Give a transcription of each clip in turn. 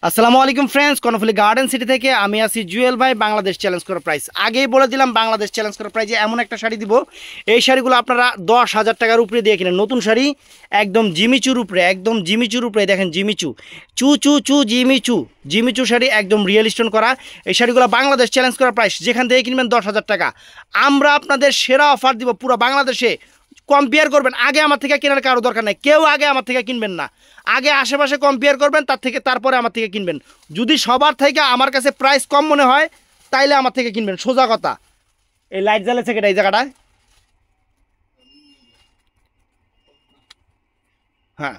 আসসালামু আলাইকুম friends, Karnaphuli garden city থেকে আমি আছি জুয়েল ভাই। বাংলাদেশ চ্যালেঞ্জ করা প্রাইস আগেই বলে দিলাম, বাংলাদেশ চ্যালেঞ্জ করা প্রাইজে এমন একটা শাড়ি দিব, এই শাড়িগুলো আপনারা 10,000 টাকার উপরে দিয়ে কিনেন। নতুন শাড়ি, একদম জিমিচুর উপরে, একদম জিমিচুর উপরে। দেখেন জিমিচু, চু চু চু জিমিচু, জিমিচু শাড়ি একদম রিয়েল স্টোন করা। এই শাড়িগুলো বাংলাদেশ চ্যালেঞ্জ করা প্রাইস, যেখান থেকে কিনবেন 10,000 টাকা। আমরা আপনাদের সেরা অফার দিব পুরো বাংলাদেশে। কম্পেয়ার করবেন, আগে আমার থেকে কেনার কারো দরকার নেই, কেউ আগে আমার থেকে কিনবেন না। আগে আশেপাশে কম্পেয়ার করবেন, তারপরে আমার থেকে কিনবেন। যদি সবার থেকে আমার কাছে প্রাইস কম মনে হয় তাইলে আমার থেকে কিনবেন, সোজা কথা। এই লাইট জ্বালেছে কেটে এই জায়গাটায়, হ্যাঁ।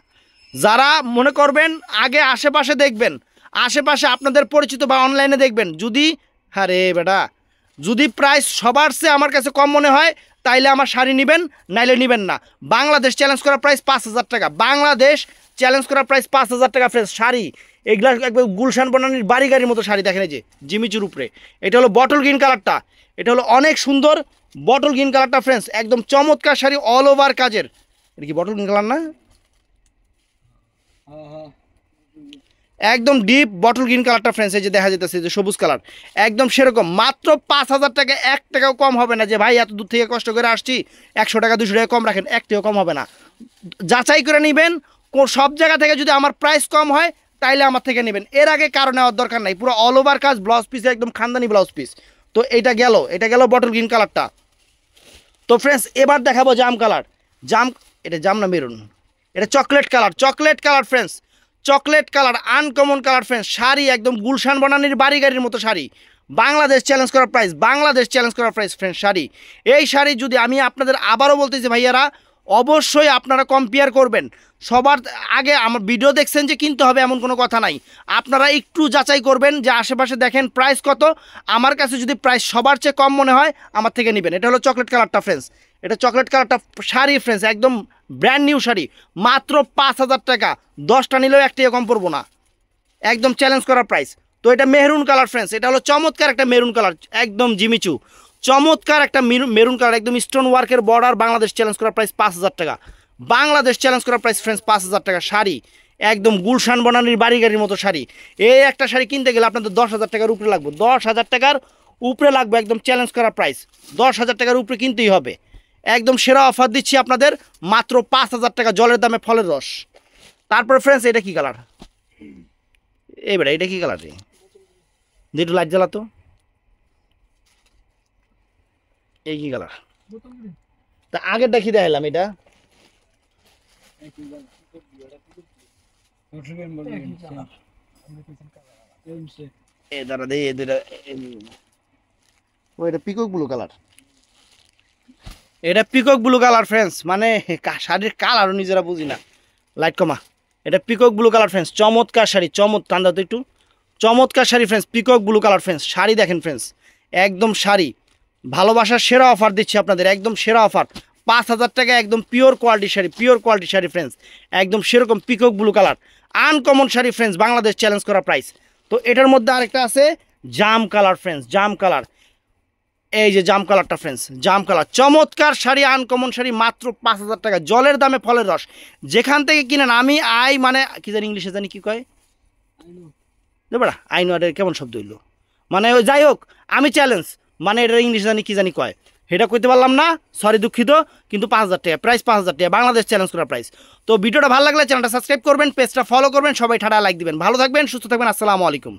যারা মনে করবেন আগে আশেপাশে দেখবেন, আশেপাশে আপনাদের পরিচিত বা অনলাইনে দেখবেন, যদি হ্যাঁ রে বেটা, যদি প্রাইস সবার চেয়ে আমার কাছে কম মনে হয় তাইলে আমার শাড়ি নেবেন, নাইলে নেবেন না। বাংলাদেশ চ্যালেঞ্জ করা প্রাইস 5,000 টাকা, বাংলাদেশ চ্যালেঞ্জ করা প্রাইস 5,000 টাকা ফ্রেশ শাড়ি। এগুলা একবার গুলশান বনানির বাড়ি গাড়ির মতো শাড়ি। দেখেন এই যে জিমিচুর উপরে, এটা হলো বটল গ্রিন কালারটা, এটা হলো অনেক সুন্দর বটল গ্রিন কালারটা ফ্রেন্ডস, একদম চমৎকার শাড়ি, অল ওভার কাজের। এটা কি বটল গ্রিন কালার না? একদম ডিপ বটল গ্রিন কালারটা ফ্রেন্ডস, এই যে দেখা যেতেছে যে সবুজ কালার, একদম সেরকম। মাত্র 5,000 টাকা, 1 টাকাও কম হবে না। যে ভাই এত দূর থেকে কষ্ট করে আসছি, 100 টাকা 200 টাকা কম রাখেন, 1 টাকাও কম হবে না। যাচাই করে নেবেন, সব জায়গা থেকে যদি আমার প্রাইস কম হয় তাইলে আমার থেকে নেবেন, এর আগে কারো নেওয়ার দরকার নাই। পুরো অল ওভার কাজ, ব্লাউজ পিস একদম খানদানি ব্লাউজ পিস। তো এটা গেল বটল গ্রিন কালারটা। তো ফ্রেন্ডস এবার দেখাবো জাম কালার। জাম, এটা জাম না মেরুন, এটা chocolate colour, chocolate colour friends, chocolate colour, uncommon colour friends. Sari একদম গুলশান বনানির বাড়ি গাড়ির মতো শাড়ি। বাংলাদেশ চ্যালেঞ্জ করার প্রাইস, বাংলাদেশ চ্যালেঞ্জ করার প্রাইস ফ্রেন্ডস শাড়ি। এই শাড়ি যদি আমি আপনাদের আবারও বলতেছি ভাইয়ারা, অবশ্যই আপনারা কম্পেয়ার করবেন। সবার আগে আমার ভিডিও দেখছেন যে কিনতে হবে এমন কোনো কথা নাই, আপনারা একটু যাচাই করবেন যে আশেপাশে দেখেন প্রাইস কত। আমার কাছে যদি প্রাইস সবার চেয়ে কম মনে হয় আমার থেকে নেবেন। এটা হলো চকলেট কালারটা ফ্রেন্ডস, এটা চকলেট কালারটা শাড়ি ফ্রেন্ডস, একদম ব্র্যান্ড নিউ শাড়ি, মাত্র 5,000 টাকা। 10টা নিলেও 1 টাকা কম পড়বো না, একদম চ্যালেঞ্জ করার প্রাইস। তো এটা মেরুন কালার ফ্রেন্ডস, এটা হলো চমৎকার একটা মেরুন কালার, একদম জিমিচু, চমৎকার একটা মেরুন কালার, একদম স্টোন ওয়ার্কের বর্ডার। বাংলাদেশ চ্যালেঞ্জ করার প্রাইস 5,000 টাকা, বাংলাদেশ চ্যালেঞ্জ করার প্রাইস ফ্রেন্ডস 5,000 টাকা। শাড়ি একদম গুলশান বনানির বাড়ি গাড়ির মতো শাড়ি। এই একটা শাড়ি কিনতে গেলে আপনাদের 10,000 টাকার উপরে লাগবে, 10,000 টাকার উপরে লাগবে, একদম চ্যালেঞ্জ করার প্রাইস। 10,000 টাকার উপরে কিনতেই হবে। একদম সেরা অফার দিচ্ছি আপনাদের, মাত্র 5,000 টাকা, জলের দামে ফলের রস। তারপরে ফ্রেন্ডস এটা কি কালার? বেটা এটা কি কালার রে? একটু লাইট জ্বালাতো, এই কি কালার? তা আগের দেখি দেখাইলাম এটা, এ দাঁড়া দেই, এ দুটা, এটা পিকক ব্লু কালার, এটা পিকক ব্লু কালার ফ্রেন্ডস। মানে শাড়ির কালারও নিজেরা বুঝি না। লাইট কমা, এটা পিকক ব্লু কালার ফ্রেন্ডস, চমৎকার শাড়ি, টান্দা তো একটু, চমৎকার sari friends, peacock blue colour friends. Sari দেখেন ফ্রেন্ডস, একদম শাড়ি, ভালোবাসার সেরা অফার দিচ্ছি আপনাদের, একদম সেরা অফার। 5,000 টাকা, একদম pure quality sari, pure quality sari friends, একদম সেরকম peacock blue colour, uncommon sari friends, Bangladesh challenge করা প্রাইস। তো এটার মধ্যে আরেকটা আছে জাম কালার ফ্রেন্ডস, জাম কালার, এই যে জাম কালারটা ফ্রেন্ডস, জাম কালার, চমৎকার শাড়ি, আনকমন শাড়ি, মাত্র 5,000 টাকা, জলের দামে ফলের রস। যেখান থেকে কিনেন, আমি মানে কি জানি ইংলিশে জানি কি কয়, দেবড়া আই নো, এটা কেমন শব্দ হইলো, মানে যাই হোক, আমি চ্যালেঞ্জ, মানে এটা ইংলিশে জানি কি জানি কয়, এটা কইতে পারলাম না, সরি দুঃখিত। কিন্তু 5,000 টাকা প্রাইস, 5,000 টাকা বাংলাদেশ চ্যালেঞ্জ করার প্রাইস। তো ভিডিওটা ভালো লাগলে চ্যানেলটা সাবস্ক্রাইব করবেন, পেজটা ফলো করবেন, সবাই ঠাডা লাইক দিবেন। ভালো থাকবেন, সুস্থ থাকবেন, আসসালামু আলাইকুম।